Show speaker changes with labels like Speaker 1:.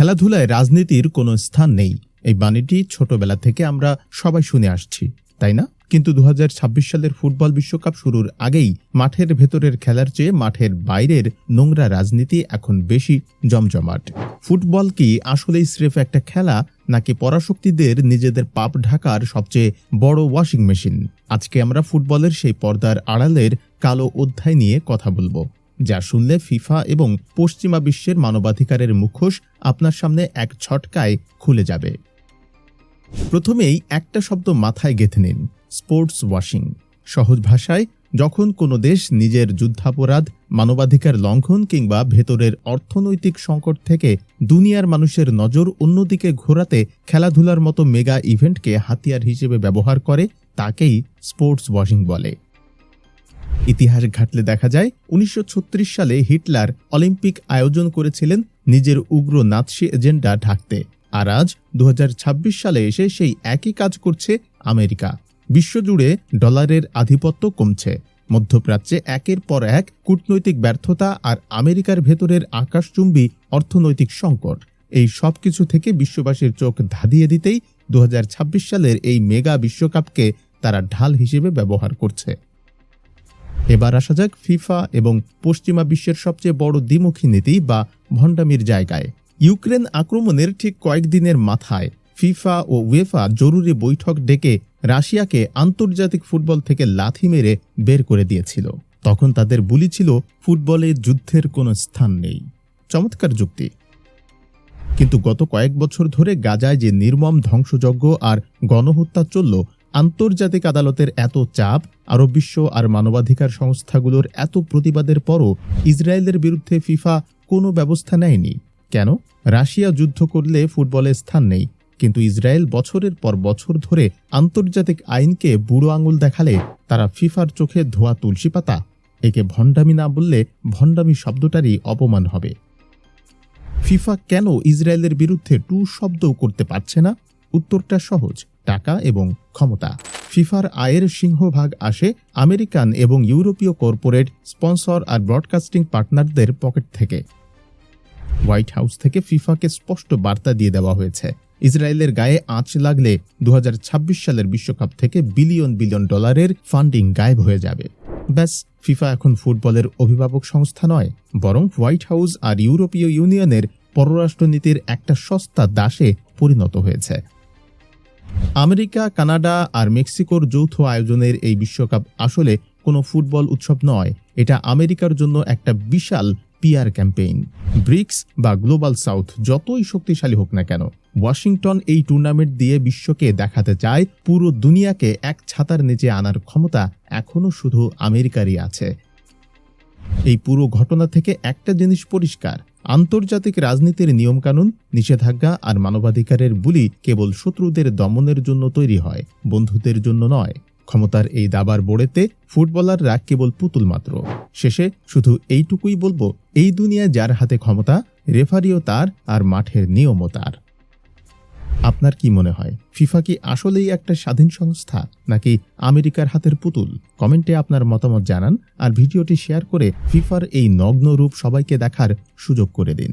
Speaker 1: খেলাধুলায় রাজনীতির কোনো স্থান নেই, এই বাণীটি ছোটবেলা থেকে আমরা সবাই শুনে আসছি, তাই না? কিন্তু 2026 সালের ফুটবল বিশ্বকাপ শুরুর আগেই মাঠের ভেতরের খেলার চেয়ে মাঠের বাইরের নোংরা রাজনীতি এখন বেশি জমজমাট। ফুটবল কি আসলেই স্রেফ একটা খেলা, নাকি পরাশক্তিদের নিজেদের পাপ ঢাকার সবচেয়ে বড় ওয়াশিং মেশিন? আজকে আমরা ফুটবলের সেই পর্দার আড়ালের কালো অধ্যায় নিয়ে কথা বলবো, যা শুনলে ফিফা এবং পশ্চিমা বিশ্বের মানবাধিকারের মুখোশ আপনার সামনে এক ছটকায় খুলে যাবে। প্রথমেই একটা শব্দ মাথায় গেঁথে নিন, স্পোর্টস ওয়াশিং। সহজ ভাষায়, যখন কোনো দেশ নিজের যুদ্ধাপরাধ, মানবাধিকার লঙ্ঘন কিংবা ভেতরের অর্থনৈতিক সংকট থেকে দুনিয়ার মানুষের নজর অন্যদিকে ঘোরাতে খেলাধুলার মতো মেগা ইভেন্টকে হাতিয়ার হিসেবে ব্যবহার করে, তাকেই স্পোর্টস ওয়াশিং বলে। ইতিহাস ঘাটলে দেখা যায় 1936 সালে হিটলার অলিম্পিক আয়োজন করেছিলেন নিজের উগ্র নাৎসি এজেন্ডা ঢাকতে, আর আজ 2026 সালে এসে সেই একই কাজ করছে আমেরিকা। বিশ্বজুড়ে ডলারের আধিপত্য কমছে, মধ্যপ্রাচ্যে একের পর এক কূটনৈতিক ব্যর্থতা আর আমেরিকার ভেতরের আকাশচুম্বী অর্থনৈতিক সংকট, এই সব কিছু থেকে বিশ্ববাসীর চোখ ধাঁধিয়ে দিতেই 2026 সালের এই মেগা বিশ্বকাপকে তারা ঢাল হিসেবে ব্যবহার করছে। এবার আসা যাক ফিফা এবং পশ্চিমা বিশ্বের সবচেয়ে বড় দ্বিমুখী নীতি বা ভণ্ডামির জায়গায়। ইউক্রেন আক্রমণের ঠিক কয়েকদিনের মাথায় ফিফা ও উয়েফা জরুরি বৈঠক ডেকে রাশিয়াকে আন্তর্জাতিক ফুটবল থেকে লাথি মেরে বের করে দিয়েছিল। তখন তাদের বুলি ছিল ফুটবলে যুদ্ধের কোনো স্থান নেই। চমৎকার যুক্তি। কিন্তু গত কয়েক বছর ধরে গাজায় যে নির্মম ধ্বংসযজ্ঞ আর গণহত্যা চলল, আন্তর্জাতিক আদালতের এত চাপ, আরব বিশ্ব আর মানবাধিকার সংস্থাগুলোর এত প্রতিবাদের পরও ইসরায়েলের বিরুদ্ধে ফিফা কোনো ব্যবস্থা নেয়নি কেন? রাশিয়া যুদ্ধ করলে ফুটবলে স্থান নেই, কিন্তু ইসরায়েল বছরের পর বছর ধরে আন্তর্জাতিক আইনকে বুড়ো আঙুল দেখালে তারা ফিফার চোখে ধোয়া তুলসী পাতা। একে ভণ্ডামি না বললে ভণ্ডামি শব্দটারই অপমান হবে। ফিফা কেন ইসরায়েলের বিরুদ্ধে টু শব্দও করতে পারছে না? উত্তরটা সহজ, টাকা এবং ক্ষমতা। ফিফার আয়ের সিংহভাগ আসে আমেরিকান এবং ইউরোপীয় কর্পোরেট স্পন্সর আর ব্রডকাস্টিং পার্টনারদের পকেট থেকে। হোয়াইট হাউস থেকে ফিফাকে স্পষ্ট বার্তা দিয়ে দেওয়া হয়েছে, ইসরায়েলের গায়ে আঁচ লাগলে 2026 সালের বিশ্বকাপ থেকে বিলিয়ন বিলিয়ন ডলারের ফান্ডিং গায়েব হয়ে যাবে। ব্যাস, ফিফা এখন ফুটবলের অভিভাবক সংস্থা নয়, বরং হোয়াইট হাউস আর ইউরোপীয় ইউনিয়নের পররাষ্ট্রনীতির একটা সস্তা দাসে পরিণত হয়েছে। আমেরিকা, কানাডা আর মেক্সিকোর যৌথ আয়োজনের এই বিশ্বকাপ আসলে কোনো ফুটবল উৎসব নয়, এটা আমেরিকার জন্য একটা বিশাল পিআর ক্যাম্পেইন। ব্রিক্স বা গ্লোবাল সাউথ যতই শক্তিশালী হোক না কেন, ওয়াশিংটন এই টুর্নামেন্ট দিয়ে বিশ্বকে দেখাতে চায় পুরো দুনিয়াকে এক ছাতার নিচে আনার ক্ষমতা এখনও শুধু আমেরিকারই আছে। এই পুরো ঘটনা থেকে একটা জিনিস পরিষ্কার, আন্তর্জাতিক রাজনীতির নিয়মকানুন, নিষেধাজ্ঞা আর মানবাধিকারের বুলি কেবল শত্রুদের দমনের জন্য তৈরি হয়, বন্ধুদের জন্য নয়। ক্ষমতার এই দাবার বোড়েতে ফুটবলাররা কেবল পুতুল মাত্র। শেষে শুধু এইটুকুই বলবো, এই দুনিয়ায় যার হাতে ক্ষমতা, রেফারিও তার আর মাঠের নিয়মও তার। আপনার কি মনে হয়, ফিফা কি আসলেই একটা স্বাধীন সংস্থা, নাকি আমেরিকার হাতের পুতুল? কমেন্টে আপনার মতামত জানান আর ভিডিওটি শেয়ার করে ফিফার এই নগ্ন রূপ সবাইকে দেখার সুযোগ করে দিন।